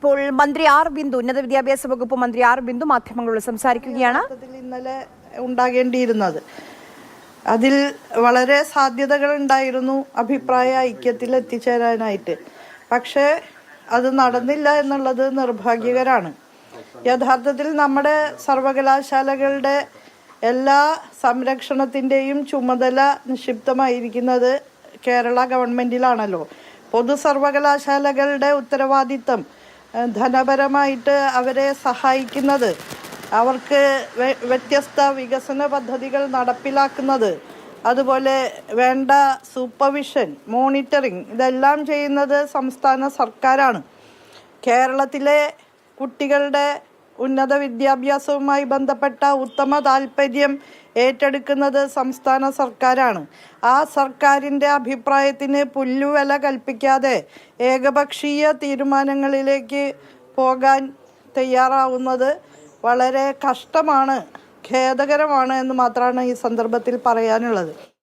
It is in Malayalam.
ഇപ്പോൾ മന്ത്രി ആർ ബിന്ദു, ഉന്നത വിദ്യാഭ്യാസ വകുപ്പ് മന്ത്രി ആർ ബിന്ദു മാധ്യമങ്ങളോട് സംസാരിക്കുകയാണ്. ഇന്നലെ ഉണ്ടാകേണ്ടിയിരുന്നത് അതിൽ വളരെ സാധ്യതകൾ ഉണ്ടായിരുന്നു അഭിപ്രായ ഐക്യത്തിൽ എത്തിച്ചേരാനായിട്ട്. പക്ഷേ അത് നടന്നില്ല എന്നുള്ളത് നിർഭാഗ്യകരമാണ്. യഥാർത്ഥത്തിൽ നമ്മുടെ സർവകലാശാലകളുടെ എല്ലാ സംരക്ഷണത്തിൻ്റെയും ചുമതല നിക്ഷിപ്തമായിരിക്കുന്നത് കേരള ഗവൺമെൻറ്റിലാണല്ലോ. പൊതു സർവകലാശാലകളുടെ ഉത്തരവാദിത്തം ധനപരമായിട്ട് അവരെ സഹായിക്കുന്നത്, അവർക്ക് വ്യത്യസ്ത വികസന പദ്ധതികൾ നടപ്പിലാക്കുന്നത്, അതുപോലെ വേണ്ട സൂപ്പർവിഷൻ, മോണിറ്ററിംഗ് ഇതെല്ലാം ചെയ്യുന്നത് സംസ്ഥാന സർക്കാരാണ്. കേരളത്തിലെ കുട്ടികളുടെ ഉന്നത വിദ്യാഭ്യാസവുമായി ബന്ധപ്പെട്ട ഉത്തമ താൽപ്പര്യം ഏറ്റെടുക്കുന്നത് സംസ്ഥാന സർക്കാരാണ്. ആ സർക്കാരിൻ്റെ അഭിപ്രായത്തിന് പുല്ലുവില കൽപ്പിക്കാതെ ഏകപക്ഷീയ തീരുമാനങ്ങളിലേക്ക് പോകാൻ തയ്യാറാവുന്നത് വളരെ കഷ്ടമാണ്, ഖേദകരമാണ് എന്ന് മാത്രമാണ് ഈ സന്ദർഭത്തിൽ പറയാനുള്ളത്.